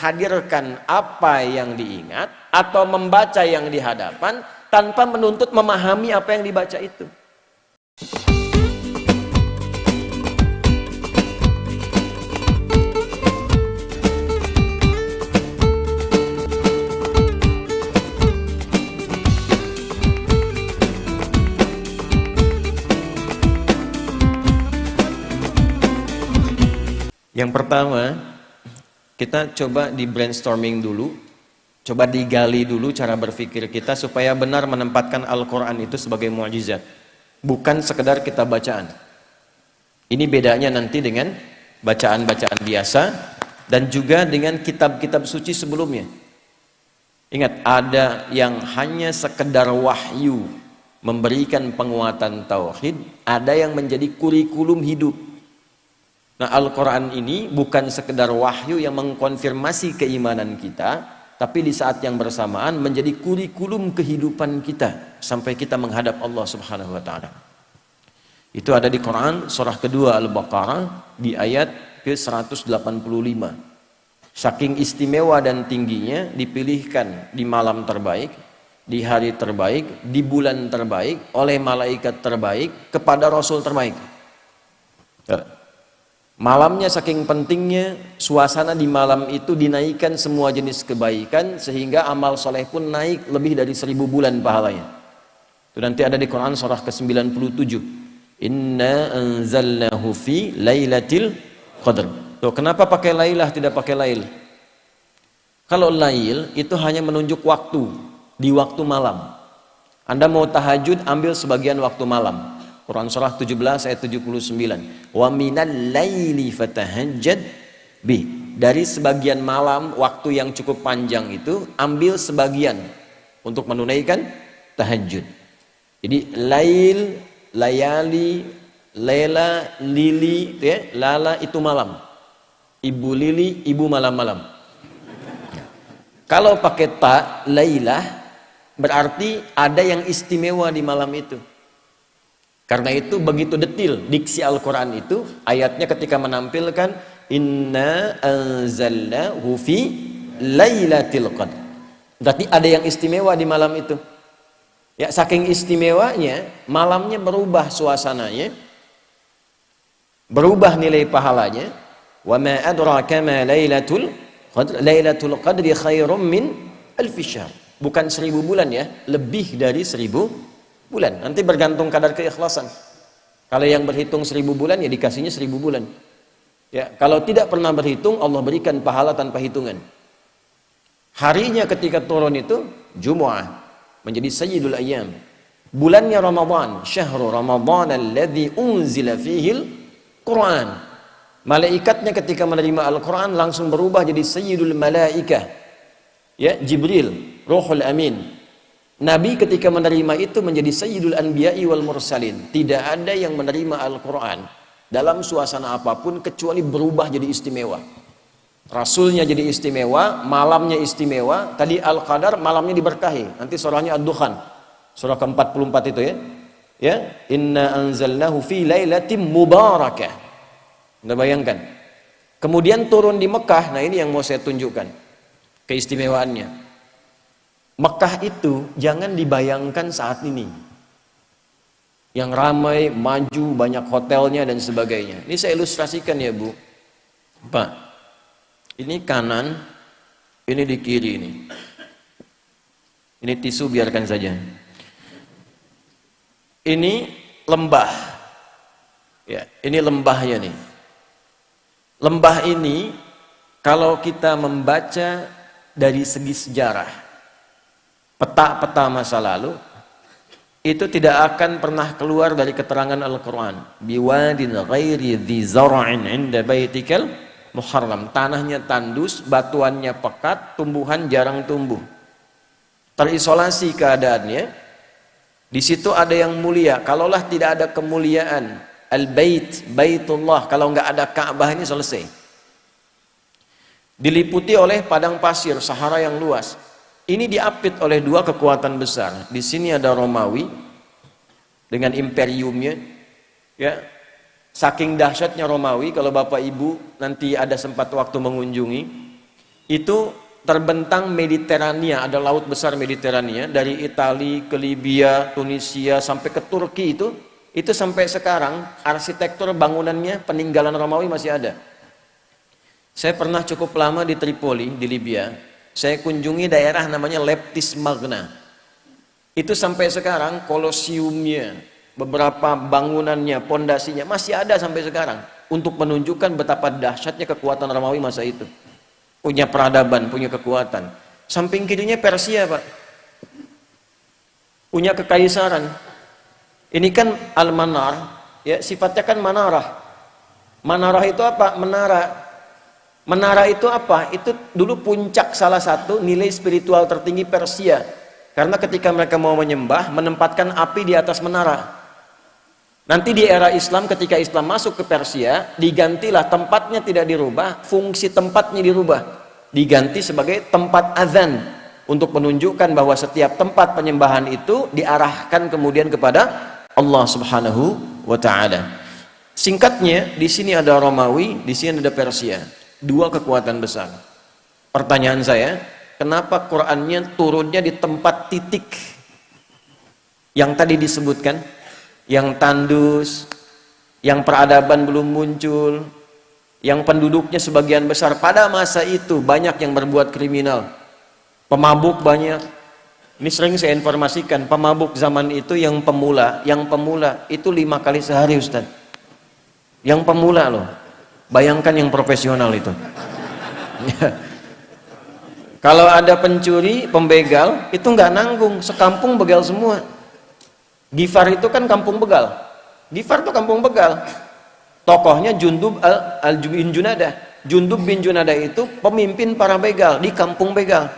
menghadirkan apa yang diingat atau membaca yang di hadapan tanpa menuntut memahami apa yang dibaca itu. Yang pertama, kita coba di brainstorming dulu, coba digali dulu cara berpikir kita supaya benar menempatkan Al-Quran itu sebagai mukjizat, bukan sekedar kita bacaan. Ini bedanya nanti dengan bacaan-bacaan biasa dan juga dengan kitab-kitab suci sebelumnya. Ingat, ada yang hanya sekedar wahyu memberikan penguatan tauhid, ada yang menjadi kurikulum hidup. Nah, Al-Quran ini bukan sekedar wahyu yang mengkonfirmasi keimanan kita, tapi di saat yang bersamaan menjadi kurikulum kehidupan kita sampai kita menghadap Allah Subhanahu wa Ta'ala. Itu ada di Quran surah kedua Al-Baqarah di ayat ke-185. Saking istimewa dan tingginya dipilihkan di malam terbaik, di hari terbaik, di bulan terbaik, oleh malaikat terbaik kepada Rasul terbaik. Malamnya saking pentingnya, suasana di malam itu dinaikkan semua jenis kebaikan sehingga amal soleh pun naik lebih dari 1000 bulan pahalanya. Itu nanti ada di Quran surah ke-97. Inna anzalnahu fi lailatul qadr. Tuh, kenapa pakai lailah tidak pakai lail? Kalau lail itu hanya menunjuk waktu, di waktu malam. Anda mau tahajud, ambil sebagian waktu malam. Quran surah 17 ayat 79. Wa minal laili fatahajjad bi. Dari sebagian malam, waktu yang cukup panjang itu, ambil sebagian untuk menunaikan tahajud. Jadi lail, layali, lela, lili, ya, lala itu malam. Ibu lili, ibu malam-malam. Kalau pakai ta, lailah, berarti ada yang istimewa di malam itu. Karena itu begitu detil diksi Al-Quran itu, ayatnya ketika menampilkan inna anzalnahu fi lailatul qadr. Berarti ada yang istimewa di malam itu. Ya, saking istimewanya, malamnya berubah suasananya, berubah nilai pahalanya. Wa ma adraka ma lailatul qadr. Lailatul qadri khairum min alfi syahr. Bukan 1000 bulan ya, lebih dari 1000 bulan. Nanti bergantung kadar keikhlasan. Kalau yang berhitung 1000 bulan ya dikasihnya 1000 bulan. Ya, kalau tidak pernah berhitung, Allah berikan pahala tanpa hitungan. Harinya ketika turun itu Jumu'ah, menjadi sayyidul ayyam. Bulannya Ramadan, syahrul Ramadan alladzi unzila fihil Quran. Malaikatnya ketika menerima Al-Quran langsung berubah jadi sayyidul malaikah. Ya, Jibril, Ruhul Amin. Nabi ketika menerima itu menjadi sayyidul anbiya'i wal mursalin. Tidak ada yang menerima Al-Quran dalam suasana apapun kecuali berubah jadi istimewa. Rasulnya jadi istimewa, malamnya istimewa. Tadi Al-Qadar, malamnya diberkahi. Nanti surahnya Ad-Dukhan, surah ke-44 itu ya. Ya, inna anzalnahu fi lailatin mubarakah. Anda bayangkan. Kemudian turun di Mekah. Nah, ini yang mau saya tunjukkan keistimewaannya. Mekah itu jangan dibayangkan saat ini yang ramai, maju, banyak hotelnya dan sebagainya. Ini saya ilustrasikan ya Bu Pak. Ini kanan, ini di kiri ini. Ini tisu biarkan saja. Ini lembah. Ya, ini lembahnya nih. Lembah ini kalau kita membaca dari segi sejarah, peta-peta masa lalu, itu tidak akan pernah keluar dari keterangan Al-Quran. Biwadin ghairi dhi zara'in inda baitikal muharram. Tanahnya tandus, batuannya pekat, tumbuhan jarang tumbuh. Terisolasi keadaannya. Di situ ada yang mulia. Kalaulah tidak ada kemuliaan, al-bait, baitullah, kalau nggak ada Ka'bah ini selesai. Diliputi oleh padang pasir, Sahara yang luas. Ini diapit oleh dua kekuatan besar. Di sini ada Romawi dengan imperiumnya. Ya, saking dahsyatnya Romawi, kalau Bapak Ibu nanti ada sempat waktu mengunjungi, itu terbentang Mediterania, ada laut besar Mediterania, dari Italia ke Libya, Tunisia sampai ke Turki itu sampai sekarang arsitektur bangunannya peninggalan Romawi masih ada. Saya pernah cukup lama di Tripoli, di Libya. Saya kunjungi daerah namanya Leptis Magna. Itu sampai sekarang kolosiumnya, beberapa bangunannya, pondasinya masih ada sampai sekarang untuk menunjukkan betapa dahsyatnya kekuatan Romawi masa itu. Punya peradaban, punya kekuatan. Samping kirinya Persia, Pak. Punya kekaisaran. Ini kan Al-Manar, ya, sifatnya kan manarah. Manarah itu apa? Menara. Menara itu apa? Itu dulu puncak salah satu nilai spiritual tertinggi Persia. Karena ketika mereka mau menyembah, menempatkan api di atas menara. Nanti di era Islam, ketika Islam masuk ke Persia, digantilah, tempatnya tidak dirubah, fungsi tempatnya dirubah. Diganti sebagai tempat azan, untuk menunjukkan bahwa setiap tempat penyembahan itu diarahkan kemudian kepada Allah Subhanahu wa Ta'ala. Singkatnya, di sini ada Romawi, di sini ada Persia. Dua kekuatan besar. Pertanyaan saya, kenapa Qur'annya turunnya di tempat titik yang tadi disebutkan, yang tandus, yang peradaban belum muncul, yang penduduknya sebagian besar pada masa itu banyak yang berbuat kriminal, pemabuk banyak. Ini sering saya informasikan, pemabuk zaman itu yang pemula itu 5 kali sehari, Ustaz. Yang pemula loh, bayangkan yang profesional itu. Kalau ada pencuri, pembegal, itu nggak nanggung, sekampung begal semua. Gifar itu kan kampung begal. Gifar itu kampung begal. Tokohnya Jundub bin Junadah. Jundub bin Junadah itu pemimpin para begal di kampung begal.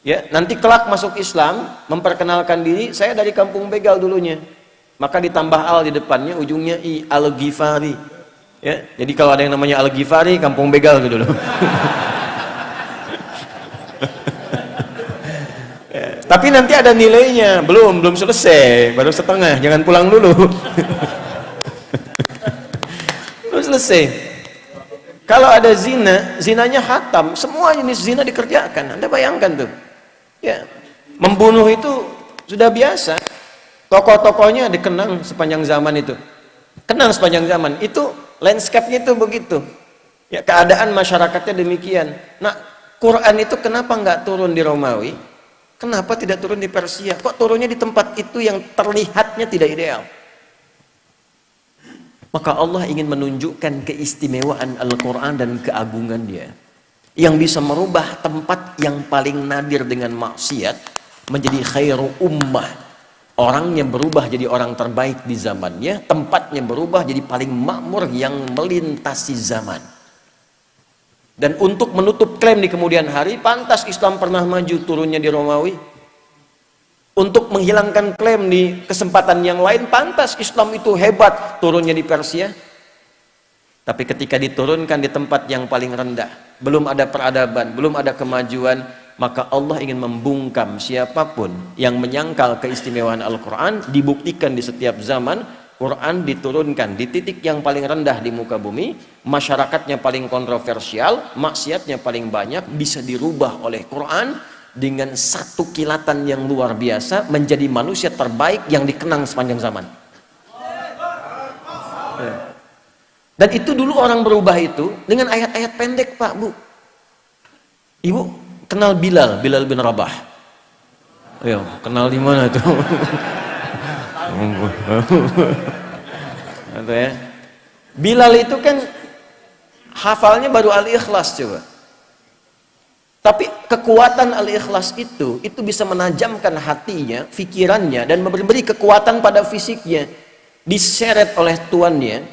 Ya, nanti kelak masuk Islam, memperkenalkan diri, saya dari kampung begal dulunya. Maka ditambah al di depannya, ujungnya i, Al-Ghifari. Ya, jadi kalau ada yang namanya Al-Ghifari, kampung begal itu dulu. Tapi nanti ada nilainya, belum selesai, baru setengah, jangan pulang dulu. Belum selesai. Kalau ada zina, zinanya khatam, semua jenis zina dikerjakan. Anda bayangkan tuh, ya, membunuh itu sudah biasa. Tokoh-tokohnya dikenang sepanjang zaman itu, kenang sepanjang zaman. Itu landscape-nya itu begitu. Ya, keadaan masyarakatnya demikian. Nah, Quran itu kenapa nggak turun di Romawi? Kenapa tidak turun di Persia? Kok turunnya di tempat itu yang terlihatnya tidak ideal? Maka Allah ingin menunjukkan keistimewaan Al-Quran dan keagungan dia, yang bisa merubah tempat yang paling nadir dengan maksiat menjadi khairu ummah. Orangnya berubah jadi orang terbaik di zamannya, tempatnya berubah jadi paling makmur yang melintasi zaman. Dan untuk menutup klaim di kemudian hari, pantas Islam pernah maju turunnya di Romawi. Untuk menghilangkan klaim di kesempatan yang lain, pantas Islam itu hebat turunnya di Persia. Tapi ketika diturunkan di tempat yang paling rendah, belum ada peradaban, belum ada kemajuan, maka Allah ingin membungkam siapapun yang menyangkal keistimewaan Al-Quran. Dibuktikan di setiap zaman Quran diturunkan di titik yang paling rendah di muka bumi, masyarakatnya paling kontroversial, maksiatnya paling banyak, bisa dirubah oleh Quran dengan satu kilatan yang luar biasa menjadi manusia terbaik yang dikenang sepanjang zaman. Dan itu dulu orang berubah itu dengan ayat-ayat pendek, Pak, Bu. Ibu kenal Bilal bin Rabah? Ayo, kenal di mana itu? Atau ya, Bilal itu kan hafalnya baru Al-Ikhlas coba. Tapi kekuatan Al-Ikhlas itu bisa menajamkan hatinya, pikirannya, dan memberi kekuatan pada fisiknya. Diseret oleh tuannya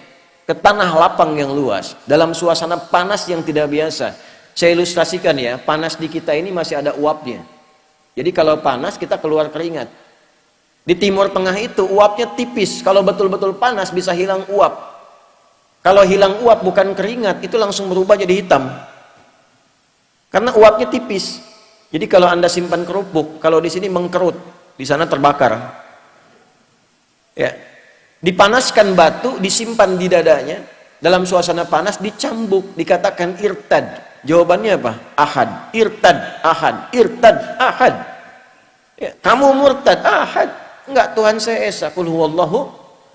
ke tanah lapang yang luas, dalam suasana panas yang tidak biasa. Saya ilustrasikan ya, panas di kita ini masih ada uapnya. Jadi kalau panas kita keluar keringat. Di Timur Tengah itu uapnya tipis, kalau betul-betul panas bisa hilang uap. Kalau hilang uap bukan keringat, itu langsung berubah jadi hitam. Karena uapnya tipis. Jadi kalau Anda simpan kerupuk, kalau di sini mengkerut, di sana terbakar. Ya. Dipanaskan batu, disimpan di dadanya, dalam suasana panas dicambuk, dikatakan irtad. Jawabannya apa? Ahad, irtad, ahad, irtad, ahad. Ya, kamu murtad, ahad. Enggak, Tuhan saya esa, qul huwallahu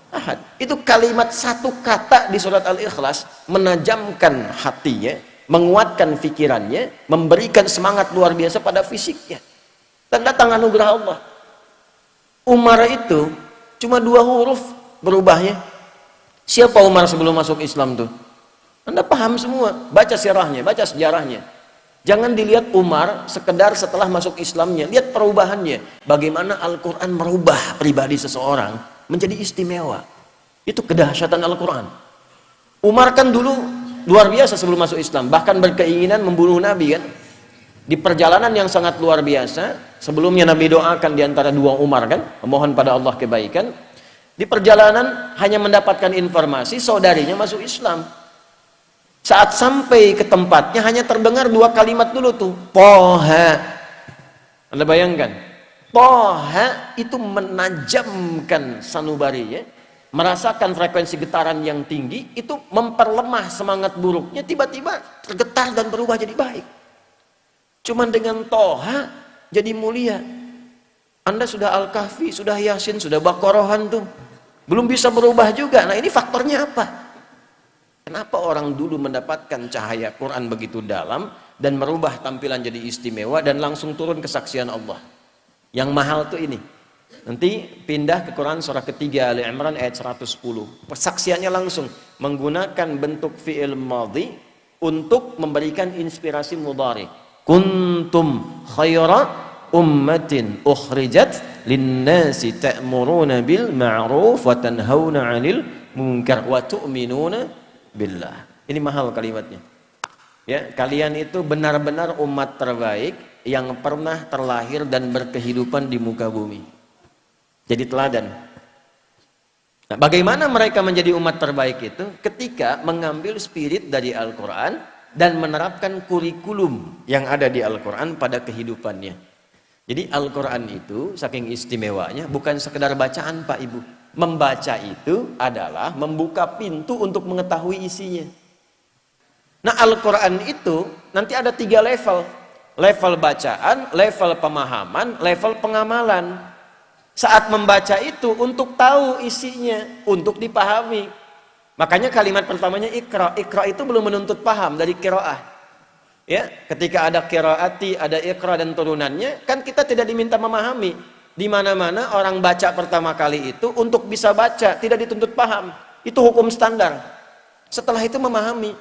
ahad. Itu kalimat satu kata di surat Al-Ikhlas menajamkan hatinya, menguatkan pikirannya, memberikan semangat luar biasa pada fisiknya. Dan datang anugerah Allah. Umar itu cuma 2 huruf berubahnya. Siapa Umar sebelum masuk Islam tuh? Anda paham semua, baca sirahnya, baca sejarahnya. Jangan dilihat Umar sekedar setelah masuk Islamnya, lihat perubahannya. Bagaimana Al-Quran merubah pribadi seseorang menjadi istimewa. Itu kedahsyatan Al-Quran. Umar kan dulu luar biasa sebelum masuk Islam, bahkan berkeinginan membunuh Nabi kan. Di perjalanan yang sangat luar biasa, sebelumnya Nabi doakan di antara 2 Umar kan, memohon pada Allah kebaikan. Di perjalanan hanya mendapatkan informasi saudarinya masuk Islam. Saat sampai ke tempatnya hanya terdengar 2 kalimat dulu tuh, Toha. Anda bayangkan, Toha itu menajamkan sanubarinya, merasakan frekuensi getaran yang tinggi, itu memperlemah semangat buruknya, tiba-tiba tergetar dan berubah jadi baik. Cuman dengan Toha jadi mulia. Anda sudah Al-Kahfi, sudah Yasin, sudah Baqarahan tuh, belum bisa berubah juga. Nah, ini faktornya apa? Kenapa orang dulu mendapatkan cahaya Quran begitu dalam dan merubah tampilan jadi istimewa dan langsung turun kesaksian Allah? Yang mahal tuh ini. Nanti pindah ke Quran surah ketiga Ali Imran ayat 110. Persaksiannya langsung menggunakan bentuk fi'il madhi untuk memberikan inspirasi mudhari. Kuntum khaira ummatin ukhrijat linnasi ta'muruna bil ma'ruf wa tanhauna 'anil munkar wa tu'minuna billah. Ini mahal kalimatnya. Ya, kalian itu benar-benar umat terbaik yang pernah terlahir dan berkehidupan di muka bumi. Jadi teladan. Nah, bagaimana mereka menjadi umat terbaik itu? Ketika mengambil spirit dari Al-Quran dan menerapkan kurikulum yang ada di Al-Quran pada kehidupannya. Jadi Al-Quran itu saking istimewanya bukan sekedar bacaan Pak Ibu. Membaca itu adalah membuka pintu untuk mengetahui isinya. Nah, Al-Quran itu nanti ada 3 level. Level bacaan, level pemahaman, level pengamalan. Saat membaca itu untuk tahu isinya, untuk dipahami. Makanya kalimat pertamanya Iqra. Iqra itu belum menuntut paham dari qiraah. Ya, ketika ada qiraati, ada Iqra dan turunannya, kan kita tidak diminta memahami. Di mana-mana orang baca pertama kali itu untuk bisa baca, tidak dituntut paham. Itu hukum standar. Setelah itu memahami.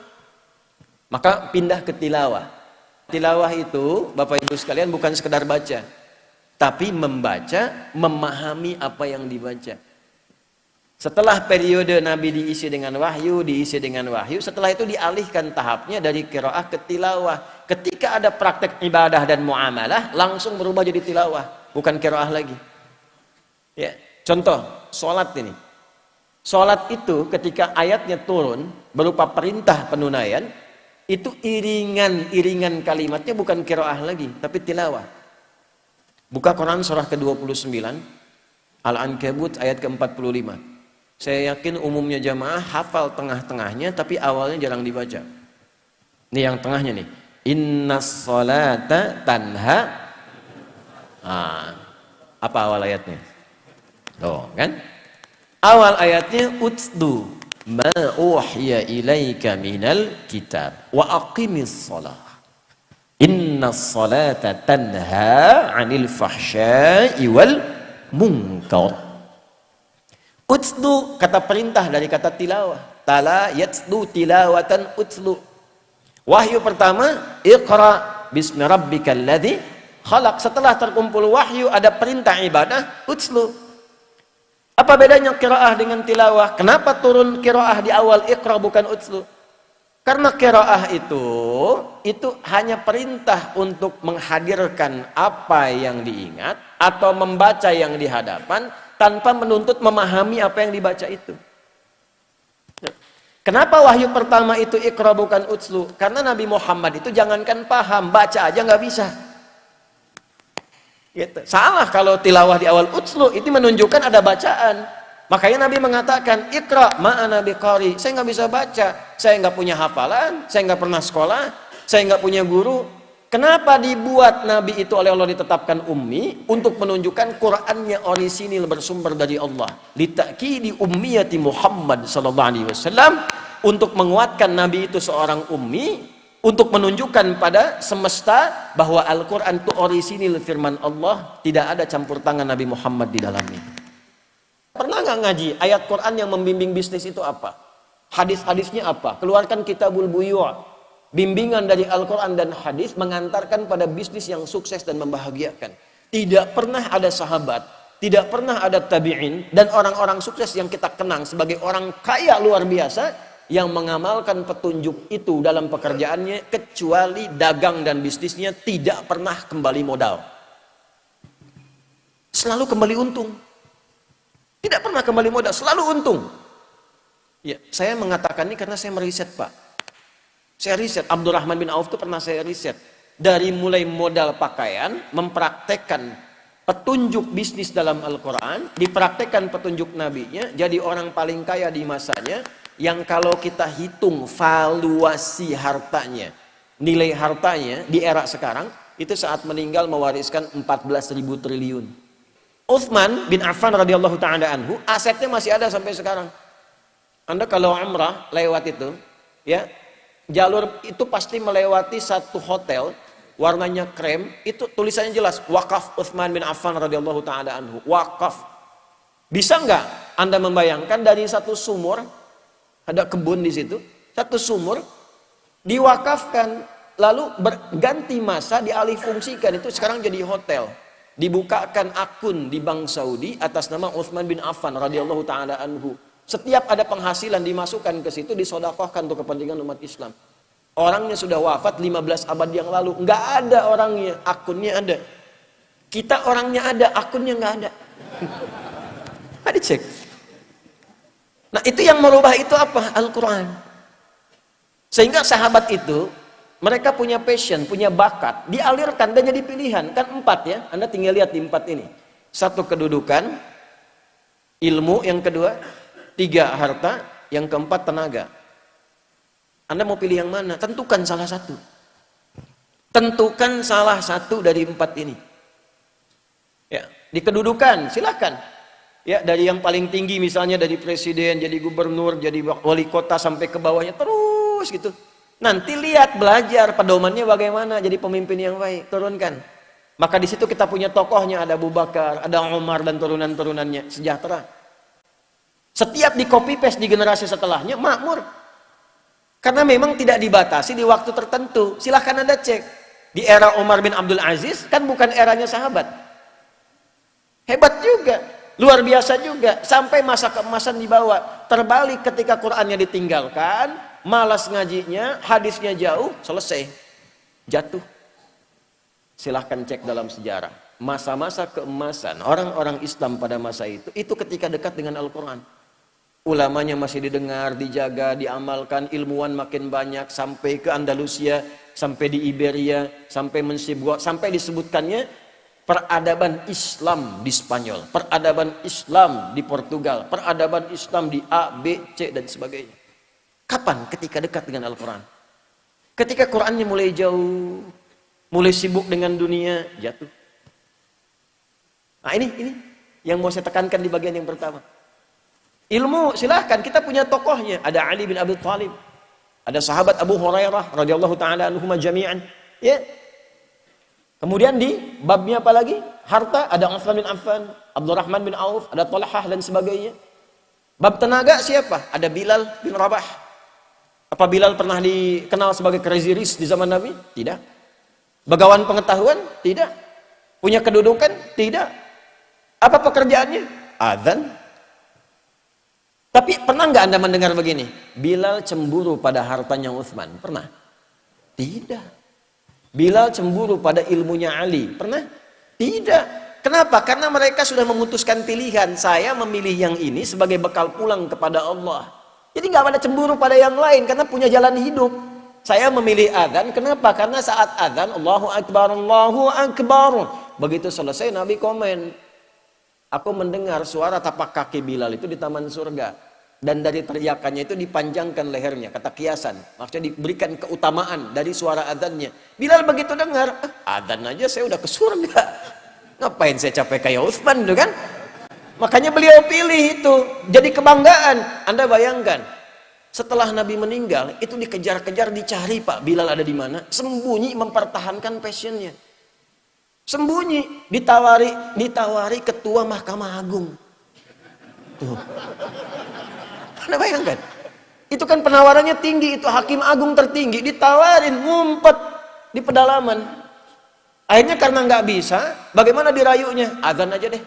Maka pindah ke tilawah. Tilawah itu, Bapak Ibu sekalian, bukan sekedar baca, tapi membaca, memahami apa yang dibaca. Setelah periode Nabi diisi dengan wahyu, setelah itu dialihkan tahapnya dari qiraah ke tilawah. Ketika ada praktek ibadah dan muamalah, langsung berubah jadi tilawah. Bukan qiraah lagi. Ya, contoh, sholat ini. Sholat itu ketika ayatnya turun berupa perintah penunaian, itu iringan kalimatnya bukan qiraah lagi, tapi tilawah. Buka Quran surah ke-29, Al-Ankabut ayat ke-45. Saya yakin umumnya jamaah hafal tengah-tengahnya, tapi awalnya jarang dibaca. Ini yang tengahnya nih. Innas sholata tanha. Apa awal ayatnya? Oh, kan? Awal ayatnya utdu ma uhiya ilaika minal kitab wa aqimis shalah. Innas salata tanha 'anil fahsya'i wal munkar. Utdu kata perintah dari kata tilawah. Tala yatlu tilawatan utlu. Wahyu pertama, Iqra bismi rabbikal ladzi khalaq. Setelah terkumpul wahyu ada perintah ibadah, utlu. Apa bedanya qiraah dengan tilawah? Kenapa turun qiraah di awal Iqra bukan utlu? Karena qiraah itu hanya perintah untuk menghadirkan apa yang diingat atau membaca yang di hadapan tanpa menuntut memahami apa yang dibaca itu. Kenapa wahyu pertama itu Iqra bukan utlu? Karena Nabi Muhammad itu jangankan paham, baca aja nggak bisa. Gitu. Salah kalau tilawah di awal utlu, itu menunjukkan ada bacaan. Makanya Nabi mengatakan Iqra ma'ana biqari. Saya nggak bisa baca, saya nggak punya hafalan, saya nggak pernah sekolah. saya nggak punya guru. Kenapa dibuat Nabi itu oleh Allah ditetapkan ummi? Untuk menunjukkan Qur'annya orisinil bersumber dari Allah. Litakidi ummiyati Muhammad sallallahu alaihi wasallam, untuk menguatkan Nabi itu seorang ummi, untuk menunjukkan pada semesta bahwa Al-Quran itu orisinil firman Allah, tidak ada campur tangan Nabi Muhammad di dalamnya. Pernah nggak ngaji ayat Quran yang membimbing bisnis itu apa? Hadis-hadisnya apa? Keluarkan Kitabul Buyu', bimbingan dari Al-Quran dan hadis mengantarkan pada bisnis yang sukses dan membahagiakan. Tidak pernah ada sahabat, tidak pernah ada tabi'in dan orang-orang sukses yang kita kenang sebagai orang kaya luar biasa yang mengamalkan petunjuk itu dalam pekerjaannya, kecuali dagang dan bisnisnya tidak pernah kembali modal. Selalu kembali untung. Tidak pernah kembali modal, selalu untung. Ya, saya mengatakan ini karena saya meriset, Pak. Saya riset, Abdurrahman bin Auf itu pernah saya riset. Dari mulai modal pakaian, mempraktekkan petunjuk bisnis dalam Al-Quran, dipraktekkan petunjuk nabinya, jadi orang paling kaya di masanya, yang kalau kita hitung valuasi hartanya, nilai hartanya di era sekarang, itu saat meninggal mewariskan 14.000 triliun. Utsman bin Affan radhiyallahu ta'ala anhu, asetnya masih ada sampai sekarang. Anda kalau umrah lewat itu, ya, jalur itu pasti melewati satu hotel, warnanya krem, itu tulisannya jelas, wakaf Utsman bin Affan radhiyallahu ta'ala anhu, wakaf. Bisa nggak Anda membayangkan dari satu sumur, ada kebun di situ, satu sumur diwakafkan, lalu berganti masa dialih fungsikan, itu sekarang jadi hotel. Dibukakan akun di Bank Saudi atas nama Utsman bin Affan radhiyallahu taala anhu. Setiap ada penghasilan dimasukkan ke situ, disedekahkan untuk kepentingan umat Islam. Orangnya sudah wafat 15 abad yang lalu, nggak ada orangnya, akunnya ada. Kita orangnya ada, akunnya nggak ada. Mari cek. Nah, itu yang merubah itu apa? Al-Quran. Sehingga sahabat itu, mereka punya passion, punya bakat, dialirkan dan jadi pilihan. Kan 4 ya, Anda tinggal lihat di 4 ini. 1 kedudukan, ilmu yang kedua, 3 harta, yang keempat tenaga. Anda mau pilih yang mana? Tentukan salah satu. Tentukan salah satu dari 4 ini. Ya, di kedudukan, silakan. Ya, dari yang paling tinggi misalnya dari presiden, jadi gubernur, jadi wali kota sampai ke bawahnya terus gitu. Nanti lihat belajar pedomannya bagaimana jadi pemimpin yang baik, turunkan. Maka di situ kita punya tokohnya, ada Abu Bakar, ada Umar dan turunan-turunannya, sejahtera. Setiap di copy paste di generasi setelahnya makmur. Karena memang tidak dibatasi di waktu tertentu. Silahkan Anda cek. Di era Umar bin Abdul Aziz kan bukan eranya sahabat. Hebat juga. Luar biasa juga, sampai masa keemasan dibawa. Terbalik ketika Qur'annya ditinggalkan, malas ngajinya, hadisnya jauh, selesai, jatuh. Silahkan cek dalam sejarah. Masa-masa keemasan orang-orang Islam pada masa itu ketika dekat dengan Al-Quran. Ulamanya masih didengar, dijaga, diamalkan, ilmuwan makin banyak, sampai ke Andalusia, sampai di Iberia, sampai Mensibwa, sampai disebutkannya peradaban Islam di Spanyol, peradaban Islam di Portugal, peradaban Islam di A, B, C, dan sebagainya. Kapan? Ketika dekat dengan Al-Quran. Ketika Qurannya mulai jauh, mulai sibuk dengan dunia, jatuh. Nah ini yang mau saya tekankan di bagian yang pertama. Ilmu, silahkan, kita punya tokohnya. Ada Ali bin Abi Thalib, ada sahabat Abu Hurairah radhiyallahu ta'ala anhuma jami'an. Ya. Kemudian di babnya apa lagi? Harta, ada Utsman bin Affan, Abdurrahman bin Auf, ada Talhah dan sebagainya. Bab tenaga siapa? Ada Bilal bin Rabah. Apa Bilal pernah dikenal sebagai crazy rich di zaman Nabi? Tidak. Bagawan pengetahuan? Tidak. Punya kedudukan? Tidak. Apa pekerjaannya? Adzan. Tapi pernah nggak Anda mendengar begini? Bilal cemburu pada hartanya Utsman? Pernah? Tidak. Bilal cemburu pada ilmunya Ali? Pernah? Tidak. Kenapa? Karena mereka sudah memutuskan pilihan. Saya memilih yang ini sebagai bekal pulang kepada Allah. Jadi nggak ada cemburu pada yang lain karena punya jalan hidup. Saya memilih adzan. Kenapa? Karena saat adzan Allahu Akbar, Allahu Akbar. Begitu selesai Nabi komen, aku mendengar suara tapak kaki Bilal itu di taman surga. Dan dari teriakannya itu dipanjangkan lehernya, kata kiasan. Maksudnya diberikan keutamaan dari suara adzannya. Bilal begitu dengar, adzan aja saya udah ke surga. Ngapain saya capek kayak Utsman tuh kan? Makanya beliau pilih itu. Jadi kebanggaan. Anda bayangkan, setelah Nabi meninggal, itu dikejar-kejar, dicari Pak Bilal ada di mana. Sembunyi mempertahankan passionnya. Sembunyi, ditawari ketua Mahkamah Agung. Tuh. Anda bayangkan, itu kan penawarannya tinggi, itu hakim agung tertinggi, ditawarin, ngumpet di pedalaman. Akhirnya karena nggak bisa, bagaimana dirayunya? Azan aja deh.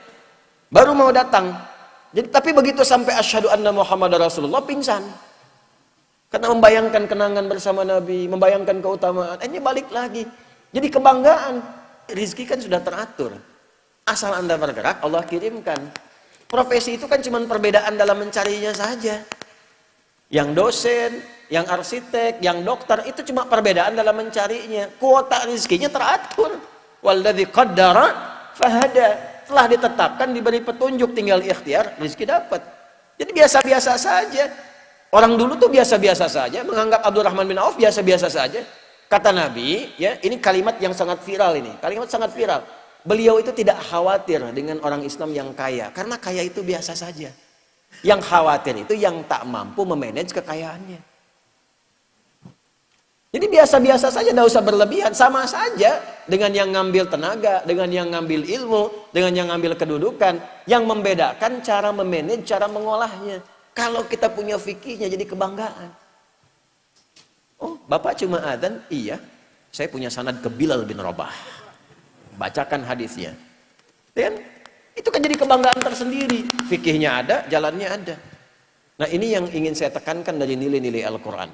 Baru mau datang. Jadi tapi begitu sampai asyhadu anna Muhammadar Rasulullah, pingsan. Karena membayangkan kenangan bersama Nabi, membayangkan keutamaan. Akhirnya balik lagi. Jadi kebanggaan. Rizki kan sudah teratur. Asal Anda bergerak, Allah kirimkan. Profesi itu kan cuma perbedaan dalam mencarinya saja. Yang dosen, yang arsitek, yang dokter, itu cuma perbedaan dalam mencarinya. Kuota rizkinya teratur. Walladzi qaddara fahada. Telah ditetapkan, diberi petunjuk, tinggal ikhtiar, rizki dapat. Jadi biasa-biasa saja. Orang dulu tuh biasa-biasa saja, menganggap Abdurrahman bin Auf biasa-biasa saja. Kata Nabi, ya, ini kalimat yang sangat viral ini. Kalimat sangat viral. Beliau itu tidak khawatir dengan orang Islam yang kaya, karena kaya itu biasa saja. Yang khawatir itu yang tak mampu memanage kekayaannya. Jadi biasa-biasa saja, tidak usah berlebihan. Sama saja dengan yang ngambil tenaga, dengan yang ngambil ilmu, dengan yang ngambil kedudukan. Yang membedakan cara memanage, cara mengolahnya. Kalau kita punya fikihnya jadi kebanggaan. Oh, Bapak cuma adzan? Iya, saya punya sanad ke Bilal bin Rabah. Bacakan hadisnya. Dan itu kan jadi kebanggaan tersendiri. Fikihnya ada, jalannya ada. Nah, ini yang ingin saya tekankan dari nilai-nilai Al-Quran.